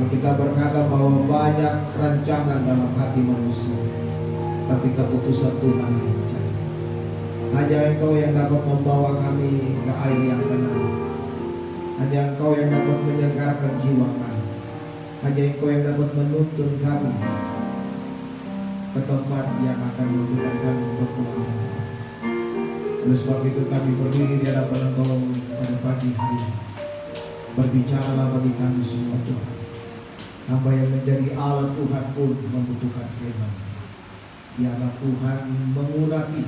Alkitab berkata bahwa banyak rancangan dalam hati manusia, tapi keputusan Tuhan yang jadi. Hanya Engkau yang dapat membawa kami ke air yang tenang. Hanya Engkau yang dapat menyegarkan jiwa kami. Hanya Engkau yang dapat menuntun kami ke tempat yang akan memberikan kami berpulang. Oleh sebab itu kami berdiri di hadapan Engkau pada pagi hari ini. Berbicaralah bagi kami semua Tuhan. Hamba yang menjadi alat Tuhan pun membutuhkan firman. Biarlah Tuhan mengurapi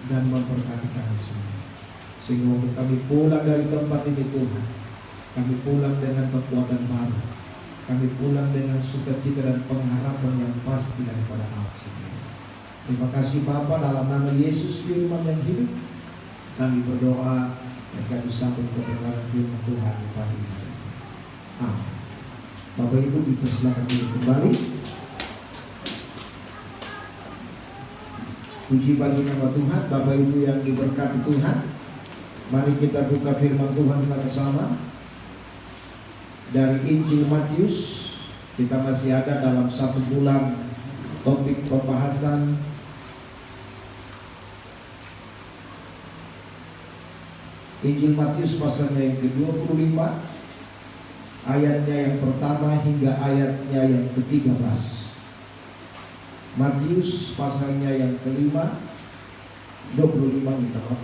dan memberkati kami semua. Sehingga waktu kami pulang dari tempat ini Tuhan, kami pulang dengan kekuatan baru. Kami pulang dengan sukacita dan pengharapan yang pasti daripada Allah sendiri. Terima kasih Bapa, dalam nama Yesus Firman yang hidup, kami berdoa dan kami sambut kebenaran firman Tuhan pagi ini. Amin. Bapak Ibu dipersilakan dulu kembali. Puji bagi nama Tuhan. Bapak Ibu yang diberkati Tuhan, mari kita buka firman Tuhan sama-sama dari Injil Matius. Kita masih ada dalam 1 bulan topik pembahasan Injil Matius pasalnya yang ke-25, ayatnya yang pertama hingga ayatnya yang ke-13. Matius pasalnya yang ke-5, 25 minta maaf.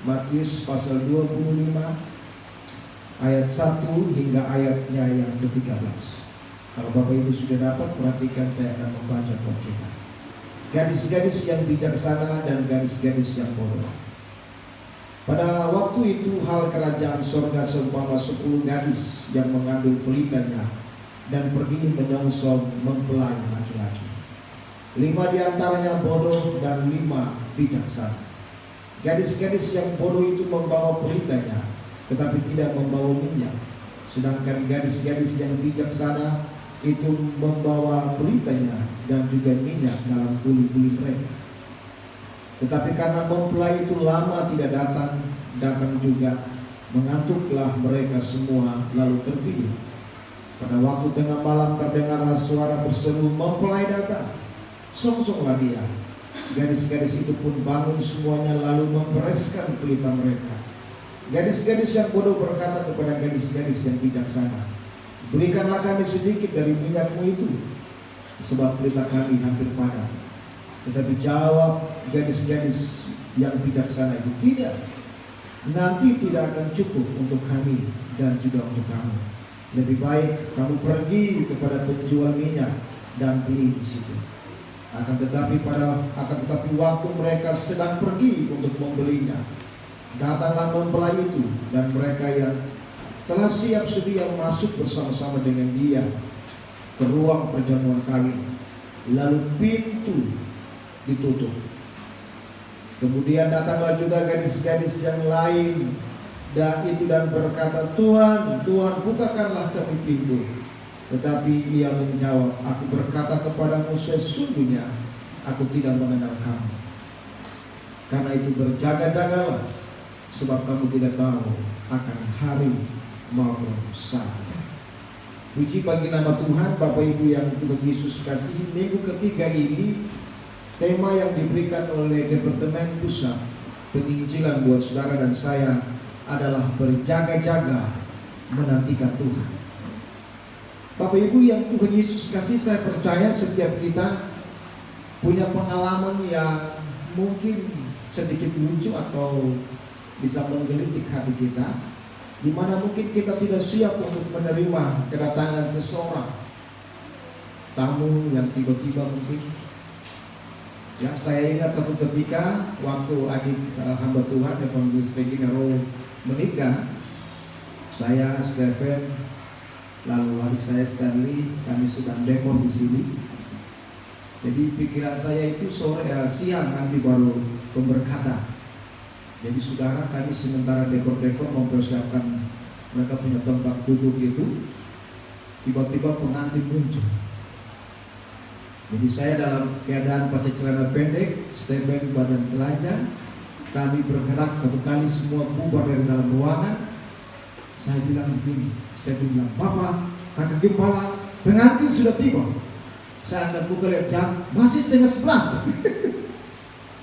Matius pasal 25 ayat 1 hingga ayatnya yang ke-13. Kalau Bapak Ibu sudah dapat, perhatikan saya akan membaca pokoknya. Gadis-gadis yang bijaksana dan gadis-gadis yang bodoh. Pada waktu itu hal kerajaan sorga seumpama 10 gadis yang mengambil pelitanya dan pergi menyongsong mempelai laki-laki. 5 diantaranya bodoh dan 5 bijaksana. Gadis-gadis yang bodoh itu membawa pelitanya, tetapi tidak membawa minyak. Sedangkan gadis-gadis yang bijaksana itu membawa pelitanya dan juga minyak dalam buli-buli mereka. Tetapi karena mempelai itu lama tidak datang juga, mengantuklah mereka semua lalu tertidur. Pada waktu tengah malam terdengarlah suara berseru, mempelai datang, songsonglah dia. Gadis-gadis itu pun bangun semuanya lalu membereskan pelita mereka. Gadis-gadis yang bodoh berkata kepada gadis-gadis yang bijaksana, berikanlah kami sedikit dari minyakmu itu, sebab pelita kami hampir padam. Tetapi jawab gadis-gadis yang bijaksana itu, tidak, nanti tidak akan cukup untuk kami dan juga untuk kamu. Lebih baik kamu pergi kepada penjual minyak dan beli di situ. Akan tetapi waktu mereka sedang pergi untuk membelinya, datanglah mempelai itu, dan mereka yang telah siap sedia masuk bersama-sama dengan dia ke ruang perjamuan kawin. Lalu pintu ditutup. Kemudian datanglah juga gadis-gadis yang lain dan berkata, Tuhan, Tuhan, bukakanlah kami pintu. Tetapi ia menjawab, aku berkata kepadamu, sesungguhnya aku tidak mengenal kamu. Karena itu berjaga-jagalah, sebab kamu tidak tahu akan hari maupun saat. Puji bagi nama Tuhan. Bapak Ibu yang Tuhan Yesus kasihi, minggu ketiga ini tema yang diberikan oleh Departemen Pusat Penginjilan buat saudara dan saya adalah berjaga-jaga menantikan Tuhan. Bapak Ibu yang Tuhan Yesus kasih, saya percaya setiap kita punya pengalaman yang mungkin sedikit lucu atau bisa menggelitik hati kita, di mana mungkin kita tidak siap untuk menerima kedatangan seseorang tamu yang tiba-tiba mungkin. Ya, saya ingat satu ketika waktu adik hamba Tuhan Evangelis Regina Rowe menikah, saya, Stephen, lalu adik saya Stanley, kami sedang dekor di sini. Jadi pikiran saya itu siang nanti baru pemberkatan. Jadi saudara, kami sementara dekor-dekor mempersiapkan mereka punya tempat duduk itu, tiba-tiba pengantin muncul. Jadi saya dalam keadaan pakai celana pendek, Stephen badan telanjang, kami bergerak satu kali semua bubar dari dalam ruangan. Saya bilang begini, Stephen bilang, Bapak, kata gembala, pengantin sudah tiba. Saya angkat buka lihat jam, masih 10:30.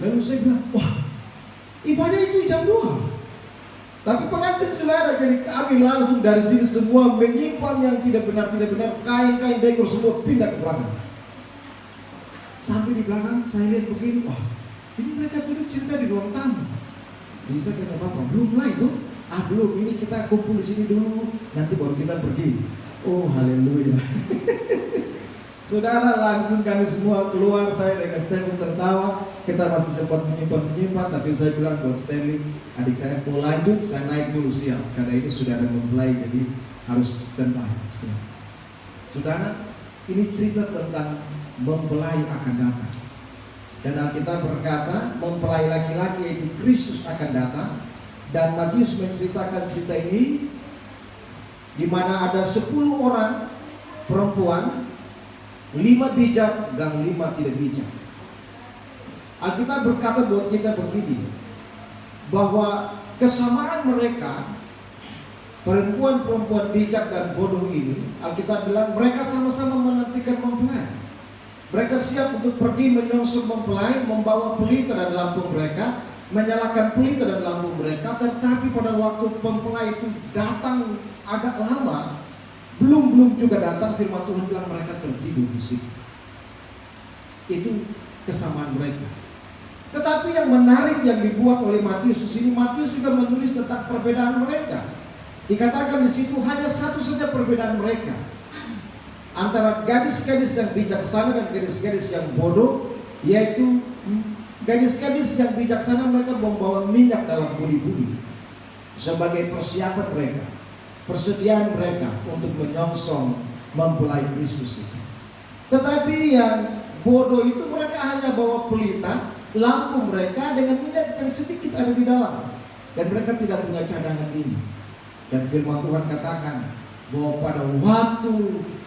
Lalu saya bilang, wah, ibadah itu jam 2. Tapi pengantin sudah ada, jadi kami langsung dari sini semua menyimpan yang tidak benar, kain-kain dekor semua pindah ke belakang. Sampai di belakang saya lihat begini, wah, ini mereka duduk cerita di ruang tamu. Bisa kata Bapak, belum lah itu? Belum, ini kita kumpul di sini dulu, nanti baru kita pergi. Oh, haleluya. Saudara, langsung kami semua keluar, saya dengan Stanley tertawa. Kita masih sempat menyimpan, tapi saya bilang buat Stanley, adik saya mau lanjut, saya naik dulu siap. Karena ini sudah ada mempelai, jadi harus standby. Saudara, ini cerita tentang mempelai akan datang. Dan Alkitab berkata, mempelai laki-laki yaitu Kristus akan datang. Dan Matius menceritakan cerita ini, di mana ada 10 orang perempuan, 5 bijak dan 5 tidak bijak. Alkitab berkata buat kita begini, bahwa kesamaan mereka, perempuan-perempuan bijak dan bodoh ini, Alkitab bilang mereka sama-sama menantikan mempelai. Mereka siap untuk pergi menyongsong mempelai, membawa pelita dan lampu mereka, menyalakan pelita dan lampu mereka. Tetapi pada waktu mempelai itu datang agak lama, belum juga datang, firman Tuhan bilang mereka tertidur di situ. Itu kesamaan mereka. Tetapi yang menarik yang dibuat oleh Matius di sini, Matius juga menulis tentang perbedaan mereka. Dikatakan di situ hanya satu saja perbedaan mereka antara gadis-gadis yang bijaksana dan gadis-gadis yang bodoh, yaitu gadis-gadis yang bijaksana mereka membawa minyak dalam budi-budi sebagai persiapan mereka, persediaan mereka untuk menyongsong mempelai Kristus itu. Tetapi yang bodoh itu mereka hanya bawa pelita, lampu mereka dengan minyak yang sedikit ada di dalam, dan mereka tidak punya cadangan ini. Dan firman Tuhan katakan bahwa pada waktu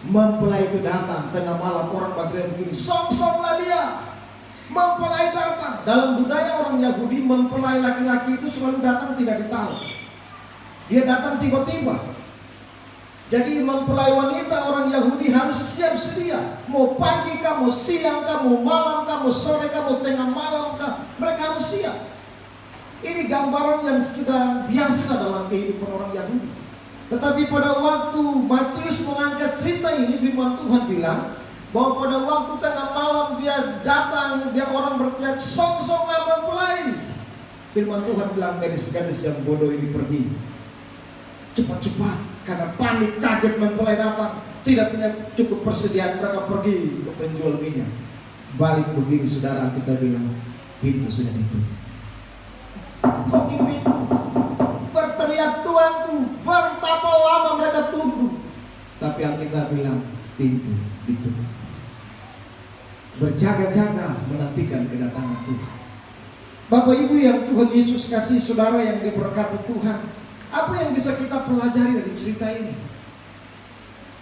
mempelai itu datang tengah malam, orang berteriak begini, "Song-songlah dia, mempelai datang." Dalam budaya orang Yahudi, mempelai laki-laki itu selalu datang tidak ditahu. Dia datang tiba-tiba. Jadi mempelai wanita orang Yahudi harus siap sedia. Mau pagi kah, mau siang kah, mau malam kah, mau sore kah, mau tengah malam kah, mereka harus siap. Ini gambaran yang sudah biasa dalam kehidupan orang Yahudi. Tetapi pada waktu Matius mengangkat cerita ini, firman Tuhan bilang bahwa pada waktu tengah malam dia datang, dia orang berteriak, "Song-songlah mempelai." Firman Tuhan bilang gadis-gadis yang bodoh ini pergi cepat-cepat karena panik, kaget mempelai datang, tidak punya cukup persediaan, mereka pergi untuk menjual minyak. Balik begini saudara, kita bilang pintu sudah ditutup. Toking pintu, berteriak Tuanku, betapa lama mereka tunggu. Tapi Alkitab bilang pintu ditutup. Berjaga-jaga menantikan kedatangan Tuhan. Bapak Ibu yang Tuhan Yesus kasih, saudara yang diberkati Tuhan, apa yang bisa kita pelajari dari cerita ini?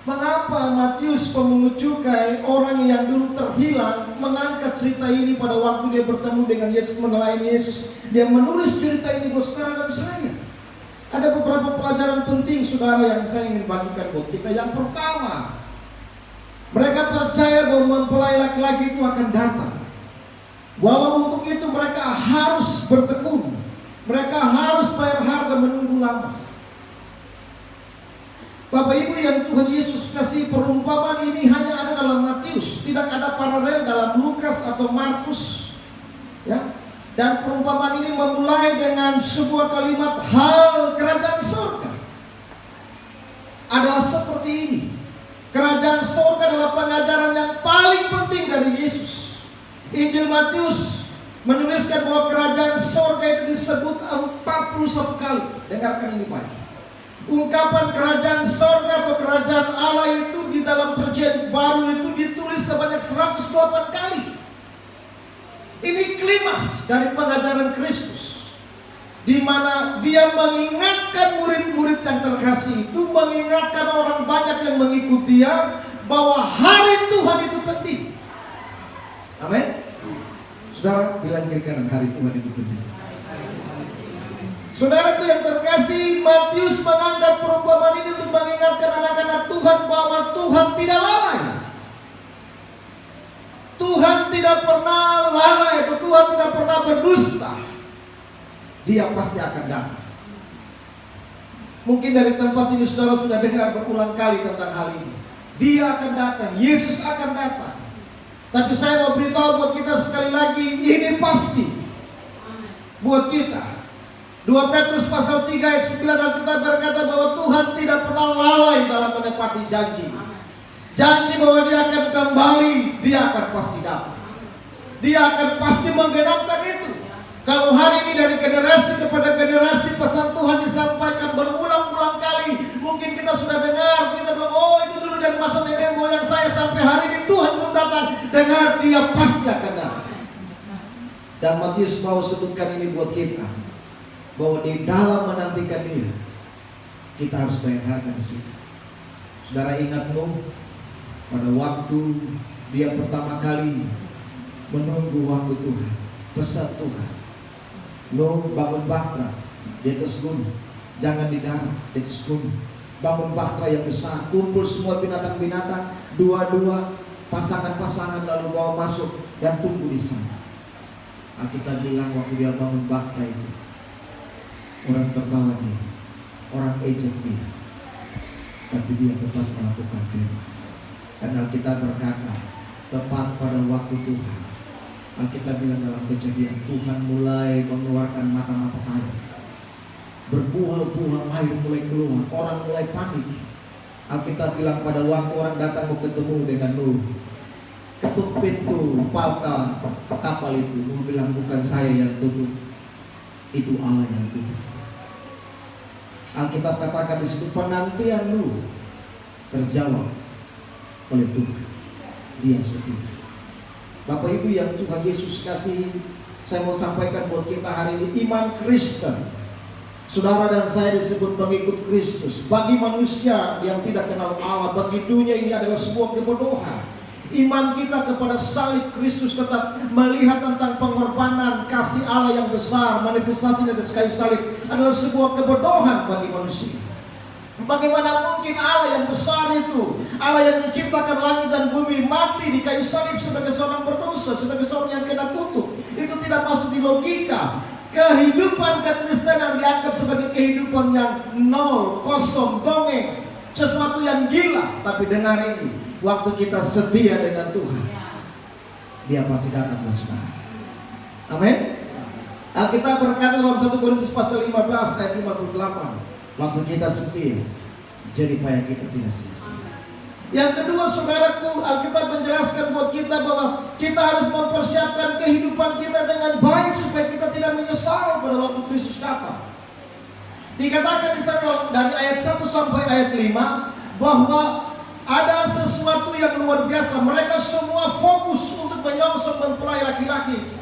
Mengapa Matius pemungut cukai, orang yang dulu terhilang, mengangkat cerita ini pada waktu dia bertemu dengan Yesus, menelayani Yesus? Dia menulis cerita ini buat saudara dan saya. Ada beberapa pelajaran penting saudara yang saya ingin bagikan buat kita. Yang pertama, mereka percaya bahwa mempelai laki-laki itu akan datang. Walau untuk itu mereka harus bertekun, mereka harus bayar harga menunggu lama. Bapak Ibu yang Tuhan Yesus kasih, perumpamaan ini hanya ada dalam Matius, tidak ada paralel dalam Lukas atau Markus, ya. Dan perumpamaan ini memulai dengan sebuah kalimat, hal kerajaan surga adalah seperti ini. Kerajaan surga adalah pengajaran yang paling penting dari Yesus. Injil Matius menuliskan bahwa kerajaan surga itu disebut 41 kali. Dengarkan ini baik. Ungkapan kerajaan surga atau kerajaan Allah itu di dalam perjanjian baru itu ditulis sebanyak 108 kali. Ini klimaks dari pengajaran Kristus, di mana dia mengingatkan murid-murid yang terkasih itu, mengingatkan orang banyak yang mengikuti dia bahwa hari Tuhan itu penting. Amin. Saudara, bilang kiri kanan, hari Tuhan itu penting. Saudara itu yang terkasih, Matius mengangkat perumpamaan ini untuk mengingatkan anak-anak Tuhan Tuhan bahwa Tuhan tidak lalai. Tuhan tidak pernah lalai, atau Tuhan tidak pernah berdusta. Dia pasti akan datang. Mungkin dari tempat ini saudara sudah dengar berulang kali tentang hal ini. Dia akan datang, Yesus akan datang. Tapi saya mau beritahu buat kita sekali lagi, ini pasti buat kita. 2 Petrus pasal 3 ayat 9 Alkitab berkata bahwa Tuhan tidak pernah lalai dalam menepati janji. Janji bahwa dia akan kembali, dia akan pasti datang. Dia akan pasti menggenapkan itu. Kalau hari ini dari generasi kepada generasi pesan Tuhan disampaikan berulang-ulang kali, mungkin kita sudah dengar, kita bilang, oh itu dulu dari masa nenek moyang saya, sampai hari ini Tuhan belum datang. Dengar, dia pasti akan datang. Dan Matius mau sebutkan ini buat kita, bahwa di dalam menantikan dia, kita harus bayar harga di situ. Saudara ingat Nuh, pada waktu dia pertama kali menunggu waktu Tuhan, pesan Tuhan. Nuh bangun bahtera di atas gunung, jangan di darat, di atas gunung. Bangun bahtera yang besar, kumpul semua binatang-binatang, dua-dua, pasangan-pasangan, lalu bawa masuk dan tunggu di sana. Kita bilang waktu dia bangun bahtera itu, orang tertawa dia, orang ejek dia, tapi dia tetap melakukan firman. Dan Alkitab berkata, tepat pada waktu Tuhan, Alkitab bilang dalam Kejadian, Tuhan mulai mengeluarkan mata-mata air, berbuah-buah air mulai keluar, orang mulai panik. Alkitab bilang pada waktu orang datang mau ketemu dengan Nuh, ketuk pintu palka kapal itu, Nuh bilang bukan saya yang tutup, itu Allah yang tutup. Alkitab katakan di situ penantian Nuh terjawab oleh Tuhan. Dia setia. Bapak Ibu yang Tuhan Yesus kasih, saya mau sampaikan buat kita hari ini, iman Kristen. Saudara dan saya disebut pengikut Kristus. Bagi manusia yang tidak kenal Allah, bagi dunia ini adalah sebuah kebodohan. Iman kita kepada salib Kristus tetap melihat tentang pengorbanan kasih Allah yang besar, manifestasi dari kayu salib adalah sebuah kebodohan bagi manusia. Bagaimana mungkin Allah yang besar itu, Allah yang menciptakan langit dan bumi, mati di kayu salib sebagai seorang berdosa, sebagai seorang yang kena kutuk? Itu tidak masuk di logika. Kehidupan kekristenan dianggap sebagai kehidupan yang nol, kosong, dongeng, sesuatu yang gila. Tapi dengar ini, waktu kita setia dengan Tuhan, dia pasti datang buat saudara. Amin. Alkitab berkata dalam 1 Korintus pasal 15 ayat 58, waktu kita setia, jerih payah kita tidak sia-sia. Yang kedua saudaraku, Alkitab menjelaskan buat kita bahwa kita harus mempersiapkan kehidupan kita dengan baik supaya kita tidak menyesal pada waktu Kristus datang. Dikatakan di sana dari ayat 1 sampai ayat 5 bahwa ada sesuatu yang luar biasa. Mereka semua fokus untuk menyongsong mempelai laki-laki.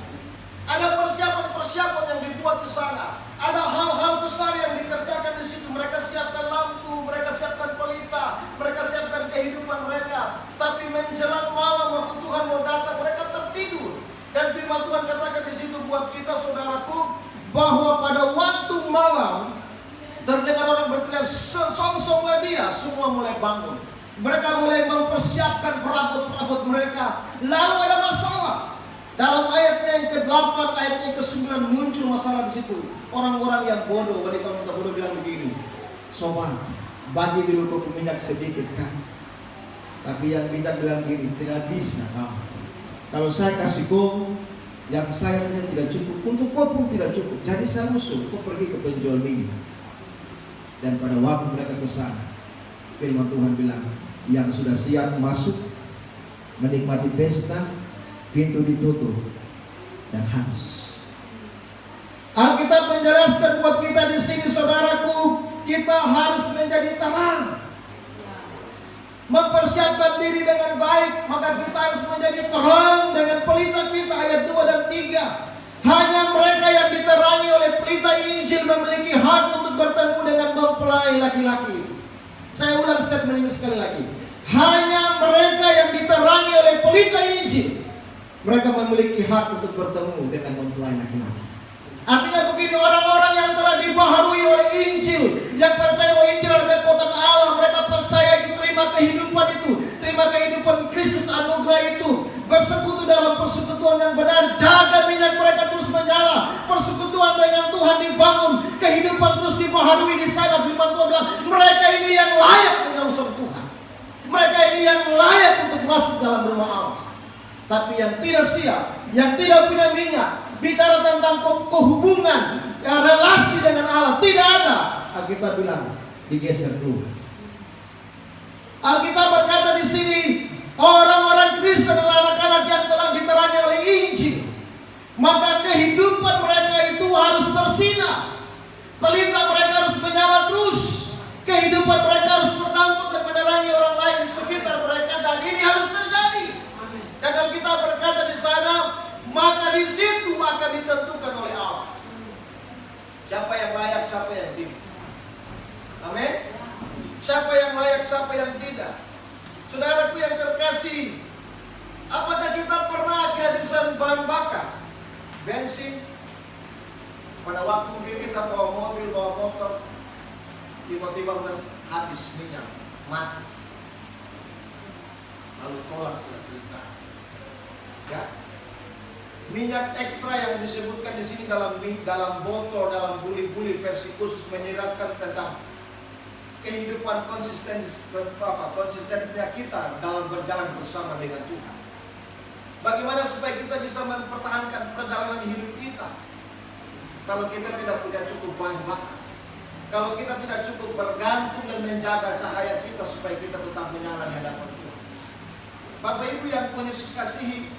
Ada persiapan-persiapan yang dibuat di sana. Ada hal-hal besar yang dikerjakan di situ. Mereka siapkan lampu, mereka siapkan pelita, mereka siapkan kehidupan mereka. Tapi menjelang malam waktu Tuhan mau datang, mereka tertidur. Dan firman Tuhan katakan di situ buat kita saudaraku, bahwa pada waktu malam terdengar orang berteriak, songsonglah dia. Semua mulai bangun. Mereka mulai mempersiapkan perabot-perabot mereka. Lalu ada masalah. Dalam ayatnya yang ke-8, ayatnya yang ke-9 muncul masalah di situ. Orang-orang yang bodoh, wanita-wanita bodoh bilang begini, sopan, bagi dulu kopi minyak sedikit kan. Tapi yang minyak bilang begini, tidak bisa kamu. Kalau saya kasih kau, yang saya punya tidak cukup, untuk kau pun tidak cukup. Jadi saya musuh, kau pergi ke penjual minyak. Dan pada waktu mereka ke sana, firman Tuhan bilang, yang sudah siap masuk menikmati pesta, pintu ditutup dan hangus. Alkitab menjelaskan buat kita di sini saudaraku, kita harus menjadi terang. Mempersiapkan diri dengan baik, maka kita harus menjadi terang dengan pelita kita. Ayat 2 dan 3. Hanya mereka yang diterangi oleh pelita Injil memiliki hak untuk bertemu dengan mempelai laki-laki. Saya ulang statement ini sekali lagi. Hanya mereka yang diterangi oleh pelita Injil, mereka memiliki hak untuk bertemu dengan mempelai laki-laki. Artinya begini, orang-orang yang telah dibaharui oleh Injil, yang percaya bahwa Injil adalah kekuatan Allah, mereka percaya itu terima kehidupan kehidupan yang benar. Jaga minyak mereka terus menyala. Persekutuan dengan Tuhan dibangun. Kehidupan terus dibaharui di sana. Firman Tuhan bilang, mereka ini yang layak mengausung Tuhan. Mereka ini yang layak untuk masuk dalam rumah Allah. Tapi yang tidak siap, yang tidak punya minyak, bicara tentang kehubungan, relasi dengan Allah, tidak ada. Alkitab bilang, digeser dulu. Alkitab berkata di sini, orang-orang Kristen adalah anak-anak yang telah diterangi oleh Injil. Maka kehidupan mereka itu harus bersinar. Pelita mereka harus menyala terus. Kehidupan mereka harus berdampak dan menerangi orang lain di sekitar mereka. Dan ini harus terjadi. Dan Alkitab berkata di sana, maka di situ akan ditentukan oleh Allah. Siapa yang layak, siapa yang tidak. Amin. Siapa yang layak, siapa yang tidak. Saudaraku yang terkasih, apakah kita pernah kehabisan bahan bakar? Bensin? Pada waktu mungkin kita bawa mobil, bawa motor, tiba-tiba habis minyak, mati. Lalu tolak sudah selesai. Ya. Minyak ekstra yang disebutkan di sini dalam botol, dalam buli-buli versi khusus menyeratkan tentang kehidupan konsistennya kita dalam berjalan bersama dengan Tuhan. Bagaimana supaya kita bisa mempertahankan perjalanan hidup kita kalau kita tidak punya cukup bahan bakar, kalau kita tidak cukup bergantung dan menjaga cahaya kita supaya kita tetap menyala di hadapan Tuhan. Bapak Ibu yang Tuhan Yesus kasihi,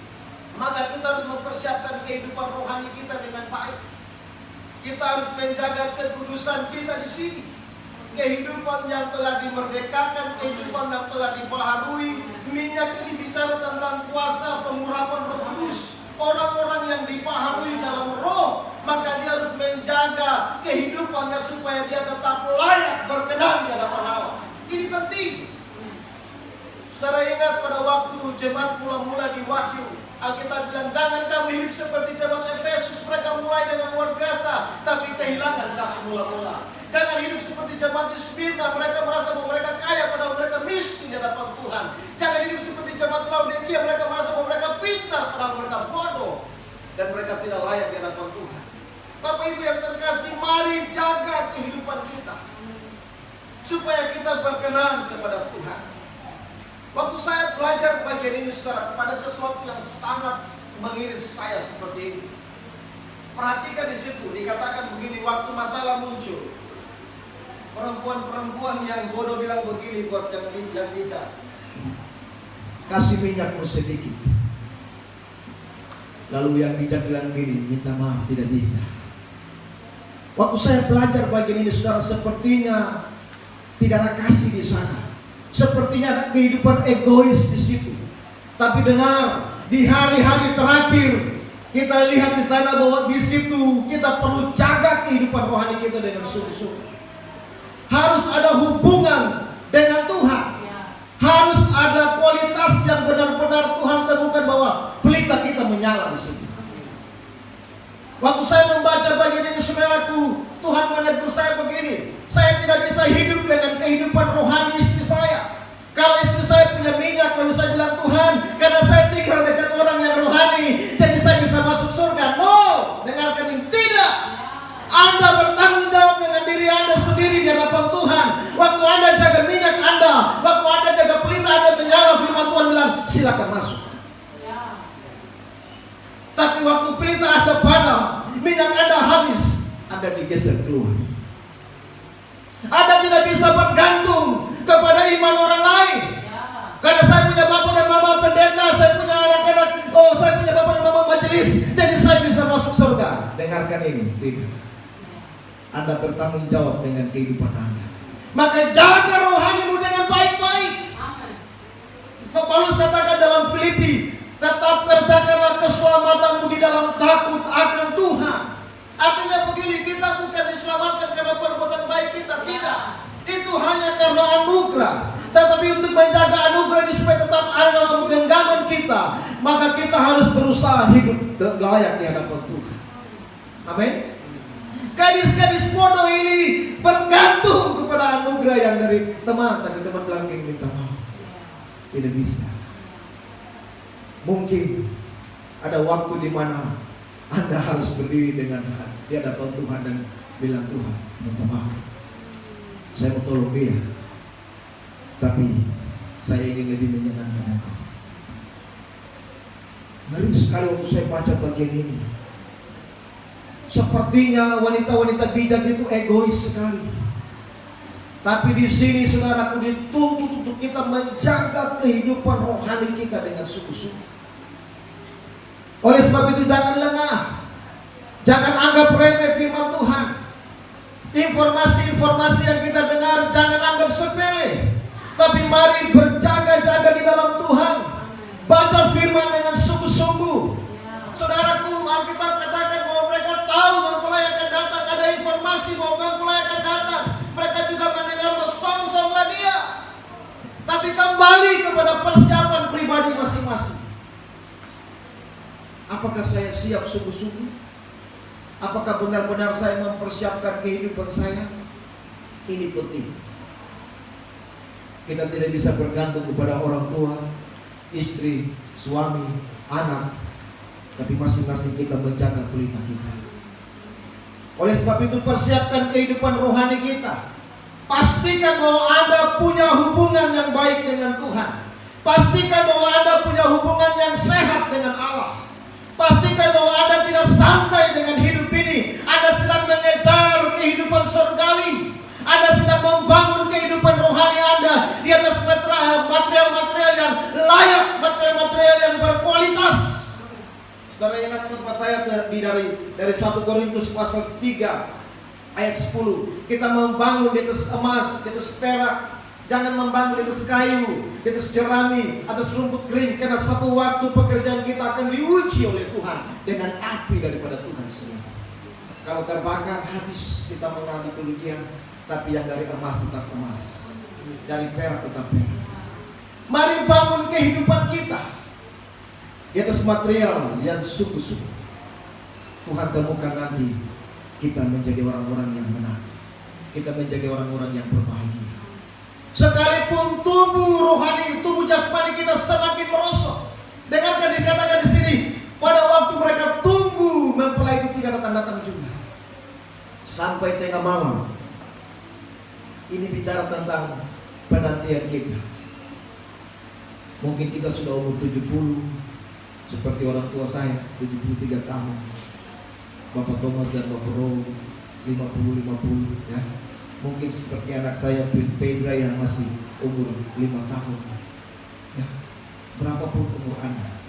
maka kita harus mempersiapkan kehidupan rohani kita dengan baik. Kita harus menjaga kekudusan kita di sini. Kehidupan yang telah dimerdekakan, kehidupan yang telah dibaharui. Minyak ini bicara tentang kuasa pengurapan Roh Kudus. Orang-orang yang dibaharui dalam roh, maka dia harus menjaga kehidupannya supaya dia tetap layak berkenan di hadapan Allah. Ini penting. Saudara ingat pada waktu jemaat mula-mula di Wahyu, Alkitab bilang, jangan kamu hidup seperti jemaat Efesus. Mereka mulai dengan luar biasa, tapi kehilangan kasih mula-mula. Jangan hidup seperti jemaat di Smyrna. Mereka merasa bahwa mereka kaya, padahal mereka miskin di hadapan Tuhan. Jangan hidup seperti jemaat Laodikia. Mereka merasa bahwa mereka pintar, padahal mereka bodoh. Dan mereka tidak layak di hadapan Tuhan. Bapak Ibu yang terkasih, mari jaga kehidupan kita, supaya kita berkenan kepada Tuhan. Waktu saya belajar bagian ini, saudara, pada sesuatu yang sangat mengiris saya seperti ini. Perhatikan di situ, dikatakan begini, waktu masalah muncul, perempuan-perempuan yang bodoh bilang begini buat yang bijak, kasih minyakmu sedikit. Lalu yang bijak bilang begini, minta maaf, tidak bisa. Waktu saya belajar bagian ini, saudara, sepertinya tidak ada kasih di sana. Sepertinya ada kehidupan egois di situ. Tapi dengar, di hari-hari terakhir kita lihat di sana bahwa di situ kita perlu jaga kehidupan rohani kita dengan sungguh-sungguh. Harus ada hubungan dengan Tuhan. Harus ada kualitas yang benar-benar Tuhan temukan bahwa pelita kita menyala di situ. Waktu saya membaca bagian ini, saudaraku, Tuhan menegur saya begini. Saya tidak bisa hidup dengan kehidupan rohani istri saya. Kalau istri saya punya minyak, lalu saya bilang, Tuhan, karena saya tinggal dekat orang yang rohani, jadi saya bisa masuk surga. No, dengarkan ini, tidak. Anda bertanggung jawab dengan diri Anda sendiri di hadapan Tuhan. Waktu Anda jaga minyak Anda, waktu Anda jaga pelita Anda menyala, firman Tuhan bilang, silakan masuk. Tapi waktu pelita Anda padam, minyak Anda habis, Anda digeser keluar. Anda tidak bisa bergantung kepada iman orang lain. Karena saya punya bapak dan mama pendeta, saya punya anak-anak, saya punya bapak dan mama majelis, jadi saya bisa masuk surga. Dengarkan ini, tidak. Anda bertanggung jawab dengan kehidupan Anda. Maka jaga rohanimu dengan baik-baik. Paulus katakan dalam Filipi, tetap kerjakanlah keselamatanmu di dalam takut akan Tuhan. Artinya begini, kita bukan diselamatkan karena perbuatan baik kita, tidak. Itu hanya karena anugerah. Tetapi untuk menjaga anugerah ini supaya tetap ada dalam genggaman kita, maka kita harus berusaha hidup layak di hadapan Tuhan. Amin. Gadis-gadis bodoh ini bergantung kepada anugerah yang dari teman, tapi teman bilang minta maaf, tidak bisa. Mungkin Ada waktu di mana Anda harus berdiri dengan di hadapan Tuhan dan bilang, Tuhan, minta maaf, saya mau tolong dia, tapi saya ingin lebih menyenangkan Engkau. Ngeri sekali waktu saya baca bagian ini. Sepertinya wanita-wanita bijak itu egois sekali. Tapi di sini saudaraku dituntut untuk kita menjaga kehidupan rohani kita dengan sungguh-sungguh. Oleh sebab itu jangan lengah. Jangan anggap remeh firman Tuhan. Informasi-informasi yang kita dengar jangan anggap sepele. Tapi mari berjaga-jaga di dalam Tuhan. Baca firman dengan sungguh-sungguh. Saudaraku, Alkitab katakan bahwa mereka tahu mempelai akan datang. Ada informasi bahwa mempelai akan datang. Mereka juga mendengar song-songlah dia. Tapi kembali kepada persiapan pribadi masing-masing. Apakah saya siap sungguh-sungguh? Apakah benar-benar saya mempersiapkan kehidupan saya? Ini penting. Kita tidak bisa bergantung kepada orang tua, istri, suami, anak, tapi masing-masing kita menjaga pelita kita. Oleh sebab itu persiapkan kehidupan rohani kita. Pastikan bahwa Anda punya hubungan yang baik dengan Tuhan. Pastikan bahwa Anda punya hubungan yang sehat dengan Allah. Pastikan bahwa Anda tidak santai dengan hidup ini. Anda sedang mengejar kehidupan surgawi. Anda sedang membangun kehidupan rohani Anda di atas material-material yang layak, material-material yang berkualitas. Saudara ingat khotbah saya dari 1 Korintus pasal 3 ayat 10. Kita membangun di atas emas, di atas perak. Jangan membangun di atas kayu, di atas jerami, atas rumput kering. Karena satu waktu pekerjaan kita akan diuji oleh Tuhan dengan api daripada Tuhan sendiri. Kalau terbakar habis kita mengalami kerugian. Tapi yang dari emas tetap emas, dari perak tetap perak. Mari bangun kehidupan kita di atas material yang sungguh-sungguh. Tuhan temukan nanti kita menjadi orang-orang yang benar. Kita menjadi orang-orang yang berbahagia. Sekalipun tubuh rohani, tubuh jasmani kita semakin merosot. Dengarkan dikatakan di sini, pada waktu mereka tunggu mempelai itu tidak datang-datang juga. Sampai tengah malam. Ini bicara tentang penantian kita. Mungkin kita sudah umur 70, seperti orang tua saya 73 tahun. Bapak Thomas dan Bapak Roh 50 ya. Mungkin seperti anak saya Pedra yang masih umur 5 tahun. Ya. Berapapun umur Anda,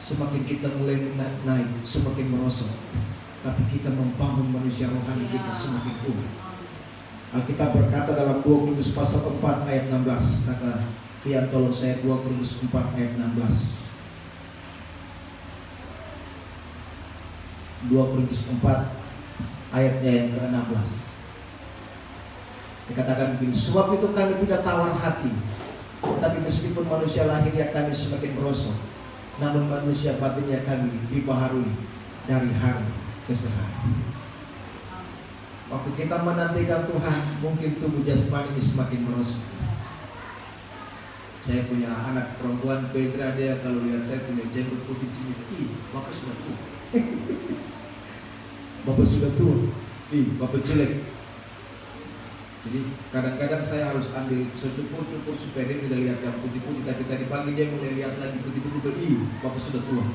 semakin kita mulai naik, semakin merosot. Tapi kita membangun manusia rohani kita semakin kuat. Alkitab berkata dalam 2 Korintus pasal 4 ayat 16. Kata Fian tolong saya 2 Korintus 4 ayat 16. 2 Korintus 4 ayatnya yang ke-16. Dikatakan begini, sebab itu kami tidak tawar hati, tapi meskipun manusia lahirnya kami semakin merosot, namun manusia batinnya kami dibaharui dari hari ke hari. Waktu kita menantikan Tuhan, mungkin tubuh jasmani ini semakin merosot. Saya punya anak perempuan Pedra, dia kalau lihat saya punya jenggot putih cili, bapak sudah tua. Bapak sudah tua, bapak jelek. Jadi kadang-kadang saya harus ambil secukur-cukur supaya dia tidak lihat yang putih-putih. Tapi tadi pagi dia mulai lihat lagi putih-putih, bapak sudah tua.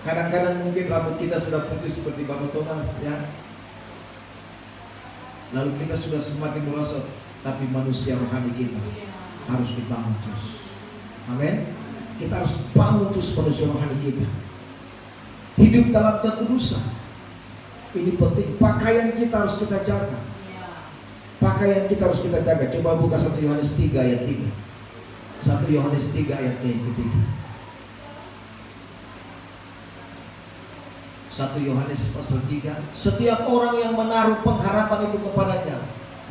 Kadang-kadang mungkin rambut kita sudah putih seperti Bapak Thomas ya. Lalu kita sudah semakin merosot, tapi manusia rohani kita harus dibangun terus. Amin. Kita harus bangun terus manusia rohani kita. Hidup dalam kekudusan. Ini penting. Pakaian kita harus kita jaga. Pakaian kita harus kita jaga. Coba buka 1 Yohanes 3 ayat 3. 1 Yohanes 3 ayat yang ketiga. 1 Yohanes pasal 3. Setiap orang yang menaruh pengharapan itu kepadanya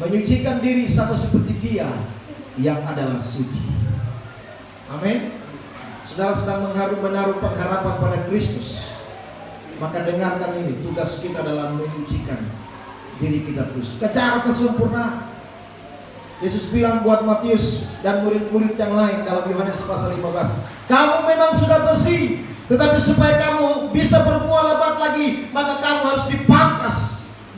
menyucikan diri sama seperti dia yang adalah suci. Amin. Saudara sedang menaruh pengharapan pada Kristus, maka dengarkan ini, tugas kita dalam menyucikan diri kita terus. Kejar kesempurnaan. Yesus bilang buat Matius dan murid-murid yang lain dalam Yohanes pasal 15, kamu memang sudah bersih Tetapi supaya kamu bisa berbuah lebat lagi, maka kamu harus dipangkas,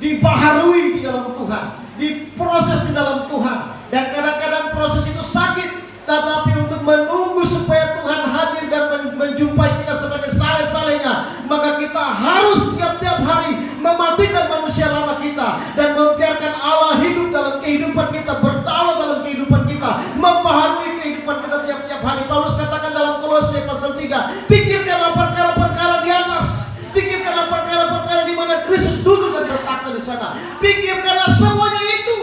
dibaharui di dalam Tuhan, diproses di dalam Tuhan. Dan kadang-kadang proses itu sakit, tetapi untuk menunggu supaya Tuhan hadir dan menjumpai kita sebagai saleh-salehnya, maka kita harus tiap-tiap hari mematikan manusia lama kita dan membiarkan Allah hidup dalam kehidupan kita, berdaulat dalam kehidupan kita, membaharui kehidupan kita tiap-tiap hari. Paulus katakan dalam Kolose pasal 3, pikirkanlah perkara-perkara di atas, pikirkanlah perkara-perkara di mana Kristus duduk dan bertakhta di sana. Pikirkanlah semuanya itu.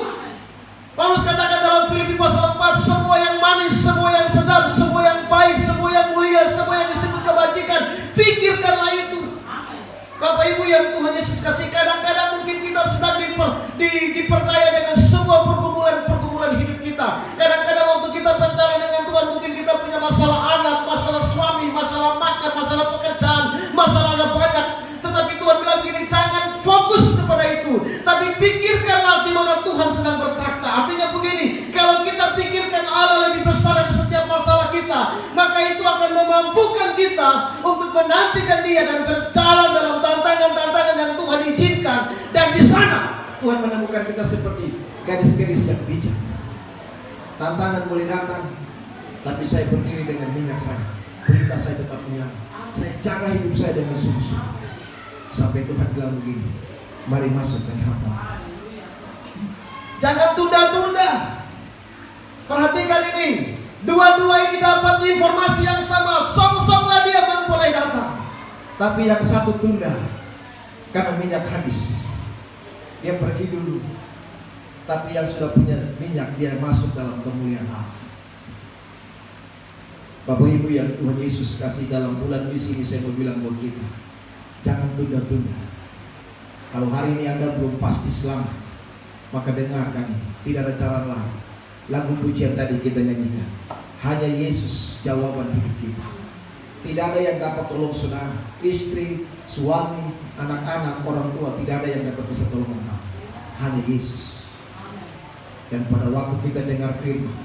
Paulus katakan dalam Filipi pasal 4, semua yang manis, semua yang sedap, semua yang baik, semua yang mulia, semua yang disebut kebajikan, pikirkanlah itu. Bapak Ibu yang Tuhan Yesus kasih, kadang-kadang mungkin kita sedang diperdaya dengan semua pergumulan hidup kita. Kadang-kadang waktu kita berbicara dengan Tuhan, mungkin kita punya masalah anak, masalah suami, masalah makan, masalah pekerjaan, masalah ada banyak. Tetapi Tuhan bilang gini, jangan fokus kepada itu, tapi pikirkanlah di mana Tuhan sedang bertakhta. Artinya begini, kalau kita pikirkan Allah lebih besar dari setiap masalah kita, maka itu akan memampukan kita untuk menantikan Dia dan berjalan dalam tantangan-tantangan yang Tuhan izinkan. Dan di sana Tuhan menemukan kita seperti gadis-gadis yang bijak. Tantangan boleh datang, tapi saya berdiri dengan minyak saya, pelita saya tetap menyala. Saya jaga hidup saya dengan sungguh-sungguh. Sampai Tuhan bilang begini, mari masuk ke hamba. Jangan tunda-tunda. Perhatikan ini, dua-dua ini dapat informasi yang sama, song-songlah dia mulai datang. Tapi yang satu tunda karena minyak habis, dia pergi dulu. Tapi yang sudah punya minyak, dia masuk dalam kemuliaan Allah. Bapak Ibu yang Tuhan Yesus kasih, dalam bulan misi ini saya mau bilang buat kita, jangan tunda-tunda. Kalau hari ini Anda belum pasti selamat, maka dengarkan, tidak ada cara lain. Lagu pujian tadi kita nyanyikan, hanya Yesus jawaban hidup kita. Tidak ada yang dapat tolong saudara, istri, suami, anak-anak, orang tua, tidak ada yang dapat bisa tolong engkau. Hanya Yesus. Dan pada waktu kita dengar firman,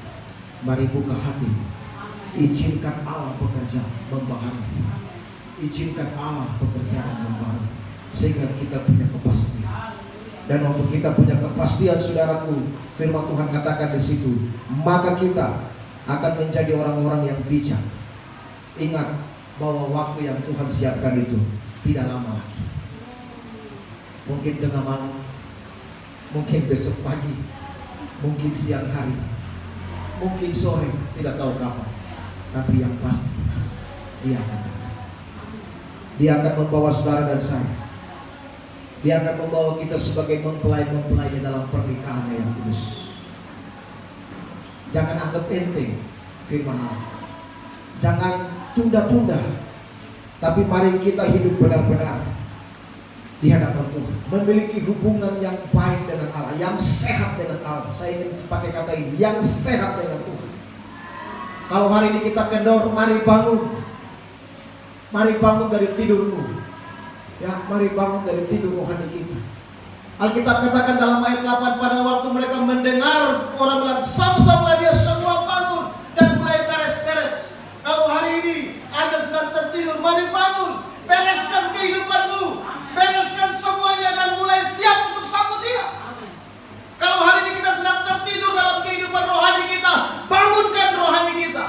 mari buka hati, izinkan Allah bekerja membaharui, izinkan Allah bekerja membaharui, sehingga kita punya kepastian. Dan waktu kita punya kepastian, saudaraku, firman Tuhan katakan di situ, maka kita akan menjadi orang-orang yang bijak. Ingat bahwa waktu yang Tuhan siapkan itu tidak lama lagi. Mungkin tengah malam, mungkin besok pagi, mungkin siang hari, mungkin sore, tidak tahu kapan. Tapi yang pasti, Dia akan datang. Dia akan membawa saudara dan saya. Dia akan membawa kita sebagai mempelai-mempelainya dalam pernikahannya yang kudus. Jangan anggap enteng firman Allah. Jangan tunda-tunda. Tapi mari kita hidup benar-benar di hadapan Tuhan, memiliki hubungan yang baik dengan Allah, yang sehat dengan Allah. Saya ingin pakai kata ini, yang sehat dengan Tuhan. Kalau hari ini kita kendor, mari bangun. Mari bangun dari tidurmu. Ya, mari bangun dari tidur rohani kita. Alkitab katakan dalam ayat 8, pada waktu mereka mendengar orang bilang, "Sam-samlah dia, semua bangun dan mulai beres-beres." Kalau hari ini Anda sedang tertidur, mari bangun, bereskan kehidupanmu, bereskan semuanya dan mulai siap untuk sambut Dia. Kalau hari ini kita sedang tertidur dalam kehidupan rohani kita, bangunkan rohani kita.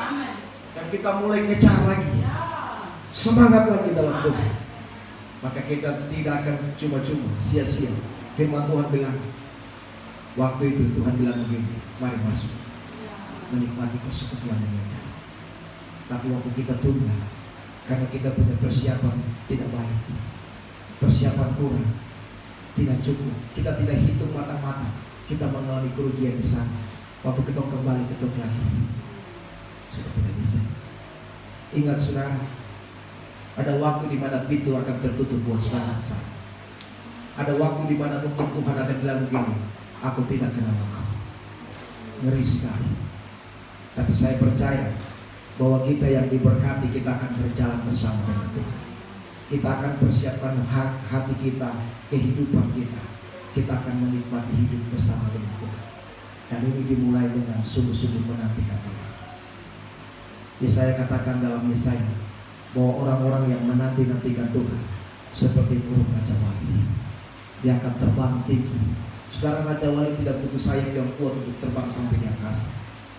Dan kita mulai kejar lagi, semangat lagi dalam Tuhan. Maka kita tidak akan cuma-cuma sia-sia. Firman Tuhan bilang, waktu itu Tuhan bilang begini, mari masuk, menikmati persekutuan yang ada. Tapi waktu kita tunda, karena kita punya persiapan tidak baik, persiapan kurang, tidak cukup, kita tidak hitung matang-matang, kita mengalami kerugian di sana. Waktu kita kembali ketuk lagi, sudah tidak bisa. Ingat saudara, ada waktu di mana pintu akan tertutup buat saudara saya. Ada waktu di mana mungkin Tuhan akan bilang begini, aku tidak kenal engkau. Ngeri sekali. Tapi saya percaya bahwa kita yang diberkati, kita akan berjalan bersama dengan Tuhan. Kita akan persiapkan hati kita, kehidupan kita. Kita akan menikmati hidup bersama dengan Tuhan. Dan ini dimulai dengan sungguh-sungguh menantikan Tuhan. Yesaya katakan dalam Yesaya bahwa orang-orang yang menanti-nantikan Tuhan seperti burung Raja Wali, dia akan terbang tinggi. Saudara, Raja Wali tidak butuh sayap yang kuat untuk terbang sampai di angkasa.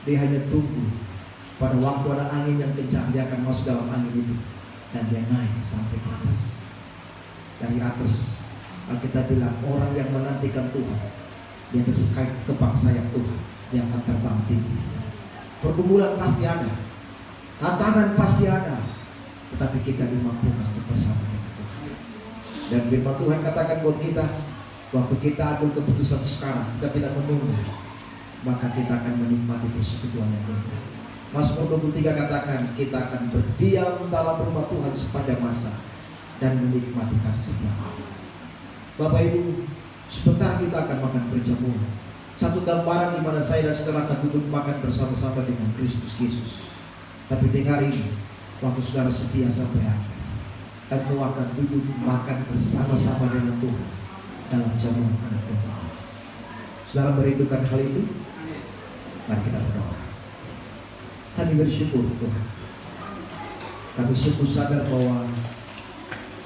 Dia hanya tunggu pada waktu ada angin yang kencang, dia akan masuk dalam angin itu dan dia naik sampai ke atas. Dari atas Alkitab bilang orang yang menantikan Tuhan di atas kepak sayap Tuhan, dia akan terbang tinggi. Pergumulan pasti ada, tantangan pasti ada, tetapi kita dimampukan untuk bersama dengan Tuhan. Dan firman Tuhan katakan buat kita, waktu kita ambil keputusan sekarang, kita tidak menunggu, maka kita akan menikmati persekutuan yang indah. Mazmur 23 katakan kita akan berdiam dalam rumah Tuhan sepanjang masa dan menikmati kasih setia Allah. Bapak Ibu, sebentar kita akan makan berjamuan. Satu gambaran di mana saya dan saudara akan duduk makan bersama-sama dengan Kristus Yesus. Tapi dengar ini, waktu saudara setia sampai akhir, engkau akan duduk makan bersama-sama dengan Tuhan dalam jamuan anak domba. Saudara merindukan hal itu? Mari kita berdoa. Kami bersyukur Tuhan. Kami sungguh sadar bahwa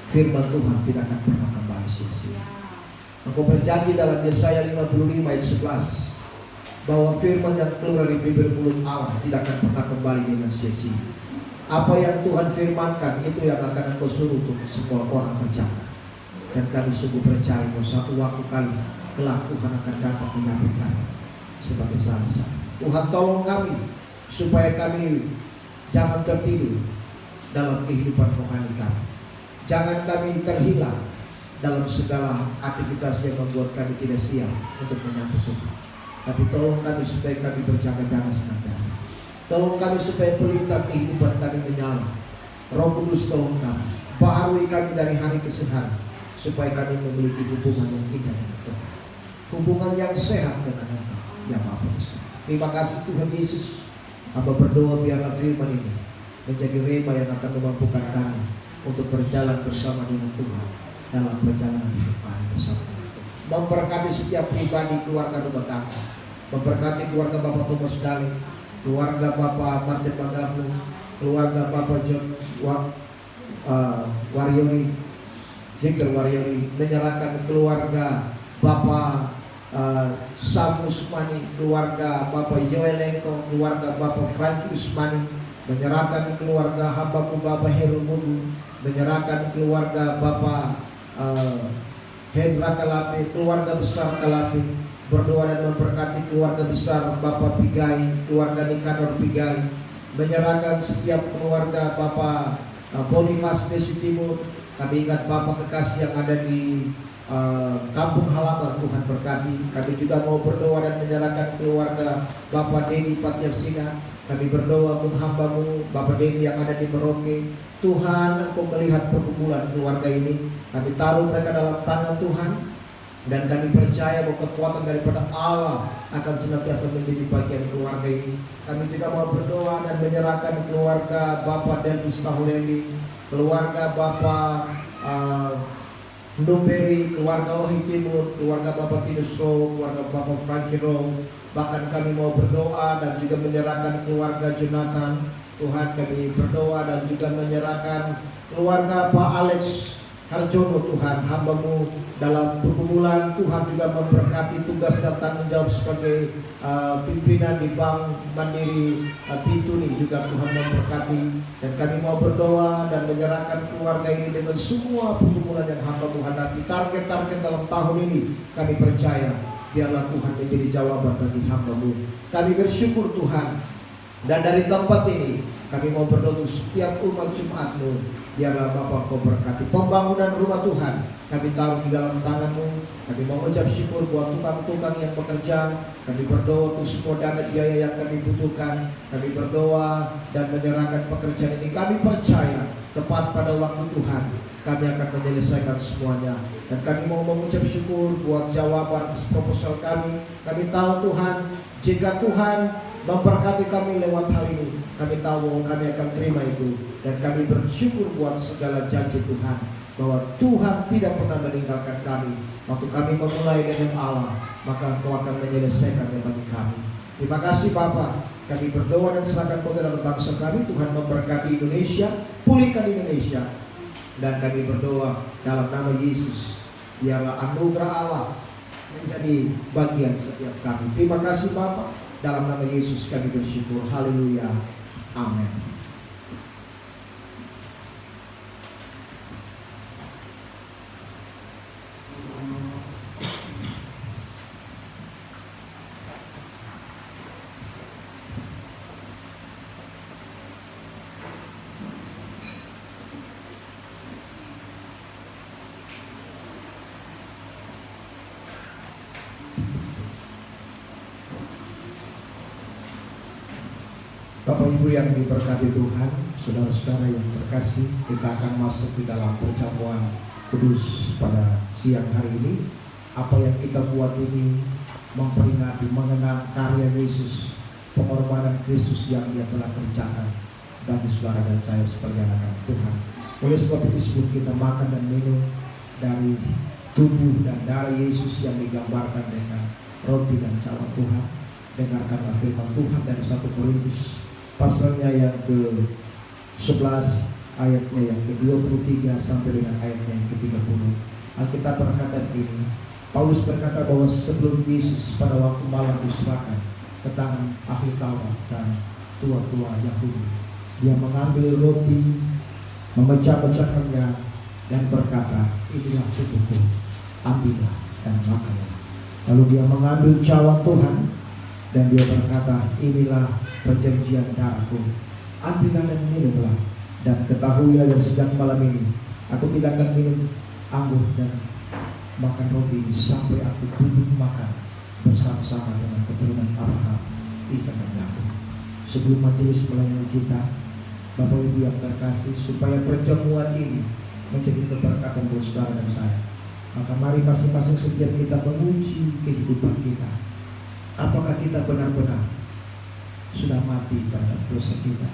firman Tuhan tidak akan pernah kembali sia-sia. Engkau berjanji dalam Yesaya 55 ayat 11 bahwa firman yang keluar dari bibir mulut Allah tidak akan pernah kembali dengan sia-sia. Apa yang Tuhan firmankan itu yang akan engkau suruh untuk semua orang percaya. Dan kami sungguh percaya bahwa suatu waktu kali kelak Tuhan akan dapat menyambut kami sebagai saksi. Tuhan tolong kami supaya kami jangan tertidur dalam kehidupan rohani kami. Jangan kami terhilang dalam segala aktivitas yang membuat kami tidak siap untuk menyambut Tuhan. Tapi tolong kami supaya kami berjaga-jaga senantiasa. Tolong kami supaya pelita kehidupan kami menyala. Roh Kudus tolong kami, baharui kami dari hari ke hari, supaya kami memiliki hubungan yang indah dengan Tuhan, hubungan yang sehat dengan Engkau yang Maha Besar. Terima kasih Tuhan Yesus. Hamba berdoa biarlah firman ini menjadi rema yang akan memampukan kami untuk berjalan bersama dengan Tuhan dalam perjalanan hidup kami bersama dengan Tuhan. Memberkati setiap pribadi, keluarga rumah tangga. Memberkati keluarga Bapak Thomas Daling, keluarga Bapak Martin Magafu, keluarga Bapak John Waryori, Victor Waryori. Menyerahkan keluarga Bapak Sam Usmani, keluarga Bapak Joel Lengko, keluarga Bapak Franky Usmani. Menyerahkan keluarga hambaku Bapak Heru Mudu, menyerahkan keluarga Bapak Hendra Kalapi, keluarga besar Kalapi. Berdoa dan memberkati keluarga besar Bapak Pigai, keluarga Nikanor Pigai. Menyerahkan setiap keluarga Bapak Bonifas Desi Timur. Kami ingat Bapak kekasih yang ada di kampung halaman, Tuhan berkati. Kami juga mau berdoa dan menyerahkan keluarga Bapak Dedi Fatyasina. Kami berdoa untuk hamba-Mu Bapak Dedi yang ada di Merauke. Tuhan, Engkau melihat pergumulan keluarga ini. Kami taruh mereka dalam tangan Tuhan, dan kami percaya bahwa kekuatan daripada Allah akan senantiasa menjadi bagian keluarga ini. Kami juga mau berdoa dan menyerahkan keluarga Bapak Dennis Tahuleli, keluarga Bapak Ndomberi, keluarga Ohi Timur, keluarga Bapak Tinus Row, keluarga Bapak Franky Row. Bahkan kami mau berdoa dan juga menyerahkan keluarga Jonathan. Tuhan, kami berdoa dan juga menyerahkan keluarga Pak Alex Harjono. Tuhan, hamba-Mu dalam pergumulan, Tuhan juga memberkati tugas dan tanggung jawab sebagai pimpinan di Bank Mandiri Bintuni juga Tuhan memberkati. Dan kami mau berdoa dan menyerahkan keluarga ini dengan semua pergumulan yang hamba Tuhan hadapi. Target-target dalam tahun ini kami percaya biarlah Tuhan menjadi jawaban bagi hamba-Mu. Kami bersyukur Tuhan, dan dari tempat ini kami mau berdoa untuk setiap umat Jumat-Mu. Biarlah Bapak Kau berkati pembangunan rumah Tuhan. Kami taruh di dalam tangan-Mu. Kami mengucap syukur buat tukang-tukang yang bekerja. Kami berdoa untuk semua dana biaya yang kami butuhkan. Kami berdoa dan menyerahkan pekerjaan ini. Kami percaya tepat pada waktu Tuhan kami akan menyelesaikan semuanya. Dan kami mau mengucap syukur buat jawaban proposal kami. Kami tahu Tuhan, jika Tuhan memberkati kami lewat hal ini, kami tahu bahwa kami akan terima itu. Dan kami bersyukur buat segala janji Tuhan, bahwa Tuhan tidak pernah meninggalkan kami. Waktu kami memulai dengan Allah, maka Engkau akan menyelesaikannya bagi kami. Terima kasih Bapa. Kami berdoa dan serahkan Kau dalam bangsa kami. Tuhan memberkati Indonesia, pulihkan Indonesia. Dan kami berdoa dalam nama Yesus, biarlah anugerah Allah menjadi bagian setiap kami. Terima kasih Bapa, dalam nama Yesus kami bersyukur. Haleluya, amin. Bapak Ibu yang diberkati Tuhan, saudara-saudara yang terkasih, kita akan masuk di dalam perjamuan kudus pada siang hari ini. Apa yang kita buat ini memperingati, mengenang karya Yesus, pengorbanan Kristus yang Dia telah kerjakan bagi saudara dan saya sebagai anak Tuhan. Oleh sebab itu sebelum kita makan dan minum dari tubuh dan darah Yesus yang digambarkan dengan roti dan cawan Tuhan, dengarkanlah firman Tuhan dari 1 Korintus pasalnya yang ke-11 ayatnya yang ke-23 sampai dengan ayatnya yang ke-30. Alkitab berkata begini, Paulus berkata bahwa sebelum Yesus pada waktu malam diserahkan ke tangan ahli Taurat dan tua-tua Yahudi, Dia mengambil roti, memecah-mecahkannya dan berkata, inilah tubuhku, ambillah dan makanlah. Lalu Dia mengambil cawan Tuhan dan Dia berkata, inilah perjanjian darahku, ambillah dan minumlah, dan ketahuilah dari sejak malam ini aku tidak akan minum anggur dan makan roti sampai aku duduk makan bersama-sama dengan keturunan Abraham, Ishak dan Yakub. Sebelum majelis melayani kita, Bapak Ibu yang terkasih, supaya perjamuan ini menjadi keberkatan buat saudara dan saya, maka mari masing-masing setiap kita menguji kehidupan kita. Apakah kita benar-benar sudah mati terhadap dosa kita?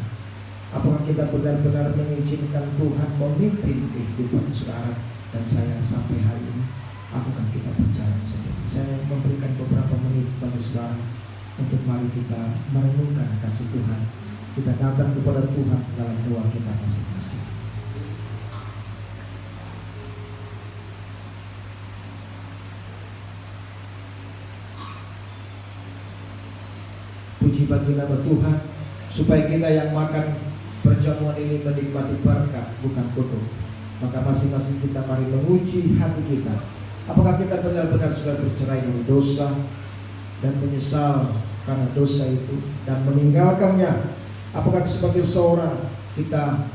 Apakah kita benar-benar mengizinkan Tuhan memimpin kehidupan saudara dan saya sampai hari ini? Apakah kita berjalan sendiri? Saya memberikan beberapa menit bagi saudara untuk mari kita merenungkan kasih Tuhan. Kita datang kepada Tuhan dalam doa kita masing-masing. Puji bagi nama Tuhan, supaya kita yang makan perjamuan ini menikmati berkat bukan kutuk. Maka masing-masing kita mari menguji hati kita. Apakah kita benar-benar sudah bercerai dari dosa dan menyesal karena dosa itu dan meninggalkannya? Apakah sebagai seorang kita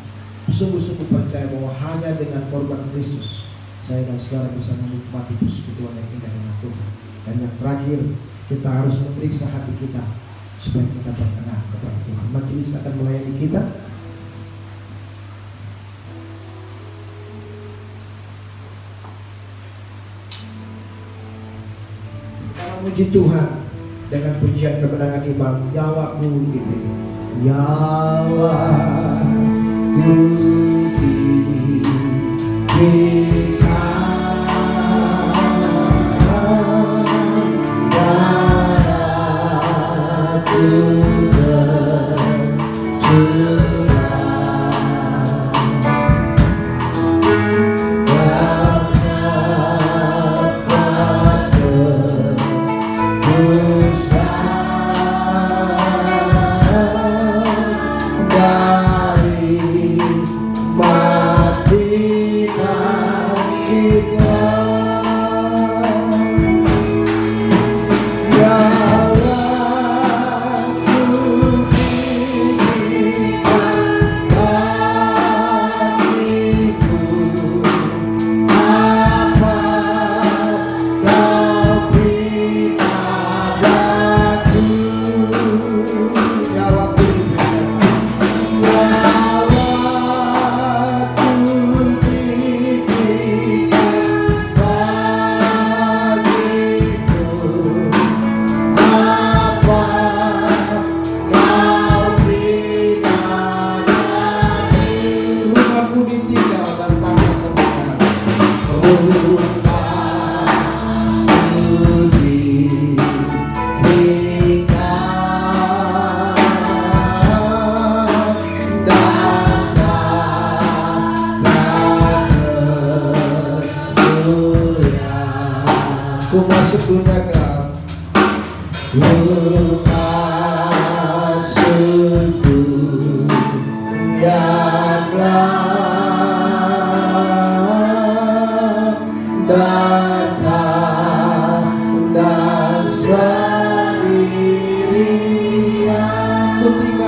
sungguh-sungguh percaya bahwa hanya dengan korban Kristus saya dan saudara bisa menikmati persekutuan yang indah dengan Tuhan? Dan yang terakhir, kita harus memeriksa hati kita supaya kita berkenan kepada Tuhan. Majelis akan melayani kita. Kita memuji Tuhan dengan pujian kemenangan iman. Nyawaku ini, nyawaku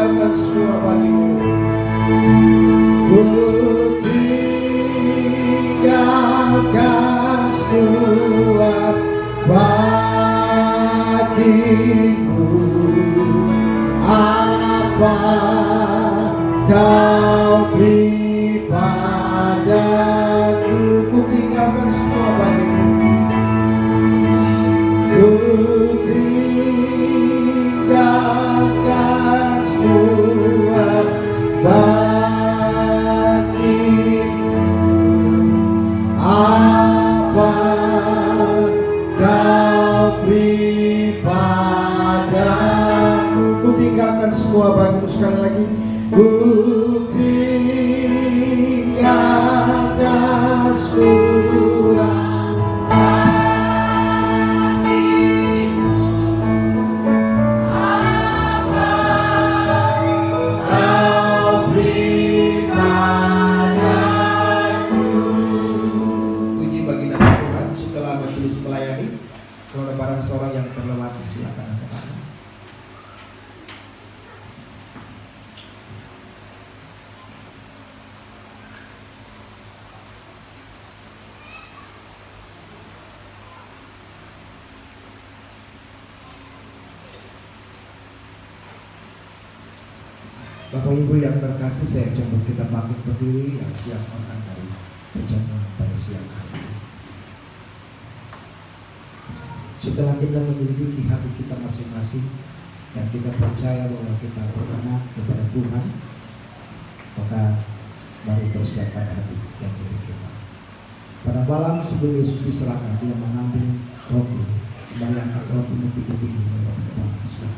tinggalkan semua bagimu. Ku tinggalkan semua bagimu. Apa kau beri padaku? Ku tinggalkan semua bagimu. Ku tinggalkan semua bagimu. Apa kau beri padaku? Ku tinggalkan semua bagimu. Sekali lagi. Ku tinggalkan semua. Kalau ada barang seorang yang terlewati, silakan angkat tangan. Bapak Ibu yang terkasih, saya coba kita bangkit berdiri yang siap makan dari perjamuan pada siang hari ini. Setelah kita menyelidiki hati kita masing-masing dan kita percaya bahwa kita beranak kepada Tuhan, maka baru persiapkan hati dan diri kita. Pada malam sebelum Yesus diserahkan, dia mengambil roti, membayangkan roti tinggi-tinggi menuju kepala Yesus.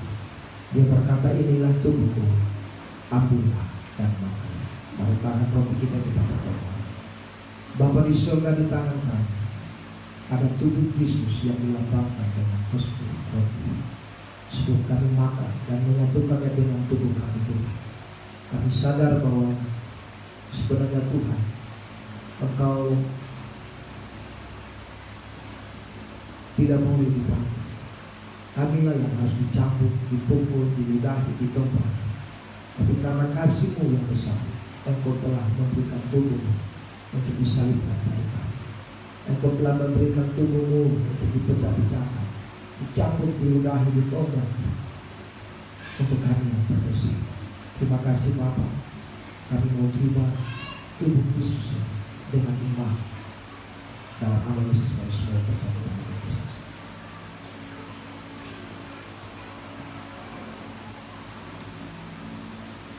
Dia berkata, inilah tubuhku, ambillah dan makan. Mari tangan roti kita berdoa. Bapa di surga, di tangan kami ada tubuh Kristus yang dilambangkan dengan kostum roti. Sebelum kami makan dan menyatukannya dengan tubuh kami Tuhan, kami sadar bahwa sebenarnya Tuhan, Engkau tidak boleh dibantu. Kamilah yang harus dicambuk, dipukul, diludahi, ditompah. Tapi karena kasih-Mu yang besar, Engkau telah memberikan tubuh-Mu untuk disalibkan pada kami. Engkau telah memberikan tubuh-Mu untuk dipecah-pecahkan, dicampur, diludahi, ditolak untuk kami yang berdosa. Terima kasih Bapa. Kami mau terima tubuh Kristus dengan iman dalam nama Yesus Kristus semua percaya dalam Kristus.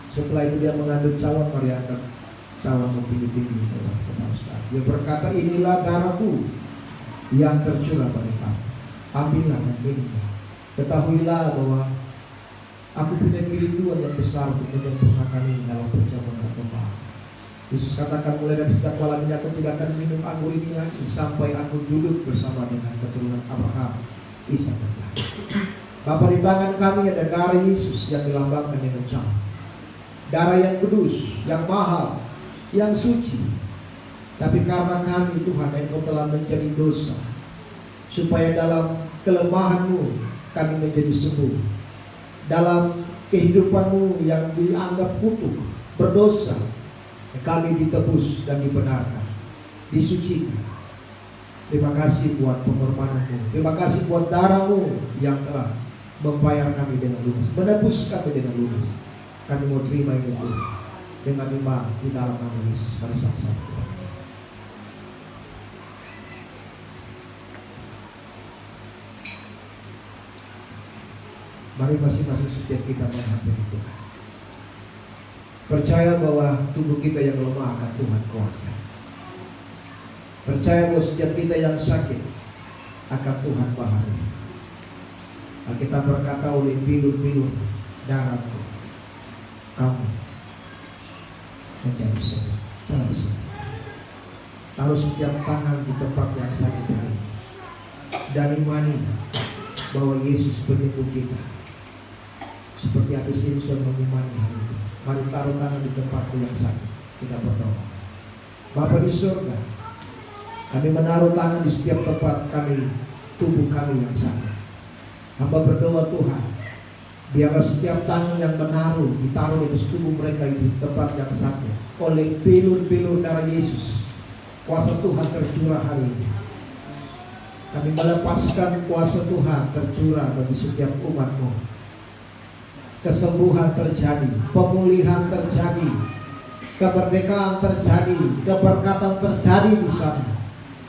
Setelah itu dia mengambil cawan, mari angkat cawan tinggi-tinggi kepada Ustaz. Dia berkata, inilah darahku yang tercurah bagi kamu. Ambillah dan minumlah. Ketahuilah bahwa aku punya kerinduan yang besar untuk menyempurnakan ini dalam perjamuan agama. Yesus katakan, mulai dari setiap malam ini aku tidak akan minum anggur ini lagi sampai aku duduk bersama dengan keturunan Abraham, Ishak dan Yakub. Bapa, di tangan kami ada darah Yesus yang dilambangkan dengan cawan. Darah yang kudus, yang mahal, yang suci. Tapi karena kami Tuhan, Engkau telah menjadi dosa, supaya dalam kelemahan-Mu kami menjadi sembuh. Dalam kehidupan-Mu yang dianggap kutuk, berdosa, kami ditebus dan dibenarkan, disucikan. Terima kasih buat pengorbanan-Mu. Terima kasih buat darah-Mu yang telah membayar kami dengan lunas, menebus kami dengan lunas. Kami mau terima ini Tuhan dengan iman di dalam nama Yesus pada saat-saat Tuhan. Mari masing-masing setiap kita menghampiri Tuhan. Percaya bahwa tubuh kita yang lemah akan Tuhan kuatkan. Percaya bahwa setiap kita yang sakit akan Tuhan baharui. Alkitab berkata, oleh bilur-bilur darahku kamu menjadi sembuh. Taruh setiap tangan di tempat yang sakit hari dan imani bahwa Yesus penyembuh kita, seperti Abi Simpson mengimani hari itu. Mari taruh tangan di tempat yang sakit. Kita berdoa. Bapa di surga, kami menaruh tangan di setiap tempat kami, tubuh kami yang sakit. Hamba berdoa Tuhan, Biarlah setiap tangan yang ditaruh di atas tubuh mereka di tempat yang sakit oleh bilur-bilur darah Yesus, kuasa Tuhan tercurah hari ini. Kami melepaskan kuasa Tuhan tercurah bagi setiap umat-Mu. Kesembuhan terjadi, pemulihan terjadi, kemerdekaan terjadi, keberkatan terjadi di sana.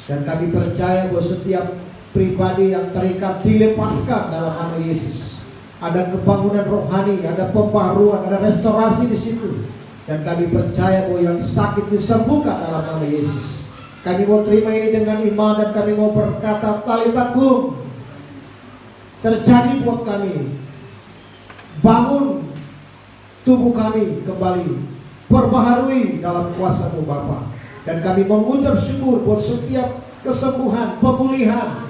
Dan kami percaya bahwa setiap pribadi yang terikat dilepaskan dalam nama Yesus. Ada kebangunan rohani, ada pembaruan, ada restorasi di situ. Dan kami percaya bahwa yang sakit disembuhkan dalam nama Yesus. Kami mau terima ini dengan iman dan kami mau berkata talita kum. Terjadi buat kami. Bangun tubuh kami kembali, perbaharui dalam kuasa-Mu Bapa. Dan kami mengucap syukur buat setiap kesembuhan, pemulihan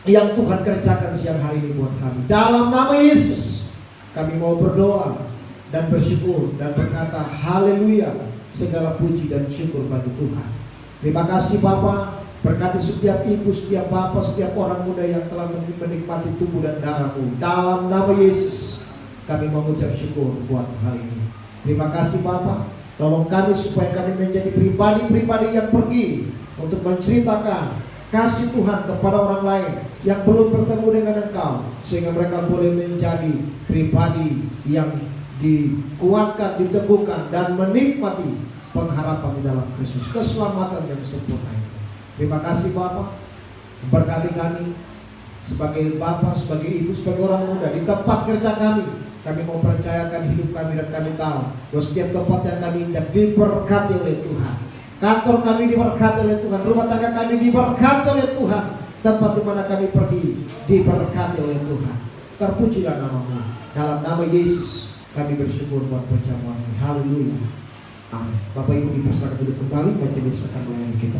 yang Tuhan kerjakan siang hari ini buat kami. Dalam nama Yesus kami mau berdoa dan bersyukur dan berkata haleluya, segala puji dan syukur bagi Tuhan. Terima kasih Bapa. Berkati setiap ibu, setiap bapak, setiap orang muda yang telah menikmati tubuh dan darah-Mu. Dalam nama Yesus kami mengucap syukur buat hari ini. Terima kasih Bapa. Tolong kami supaya kami menjadi pribadi-pribadi yang pergi untuk menceritakan kasih Tuhan kepada orang lain yang belum bertemu dengan Engkau, sehingga mereka boleh menjadi pribadi yang dikuatkan, diteguhkan, dan menikmati pengharapan di dalam Kristus, keselamatan yang sempurna itu. Terima kasih Bapa. Berkati kami sebagai Bapa, sebagai Ibu, sebagai orang muda di tempat kerja kami. Kami mau percayakan hidup kami dan kami tahu bahwa setiap tempat yang kami injak diberkati oleh Tuhan. Kantor kami diberkati oleh Tuhan, rumah tangga kami diberkati oleh Tuhan, tempat di mana kami pergi diberkati oleh Tuhan. Terpujilah nama-Mu. Dalam nama Yesus kami bersyukur buat perjamuan ini. Haleluya. Amin. Bapak Ibu dipersilakan duduk kembali, majelis akan melayani kita.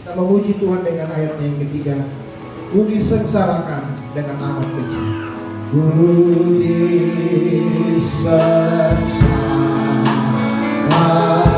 Kita memuji Tuhan dengan ayat yang ketiga. Ku disengsarakan dengan amat kecil. Ku disengsarakan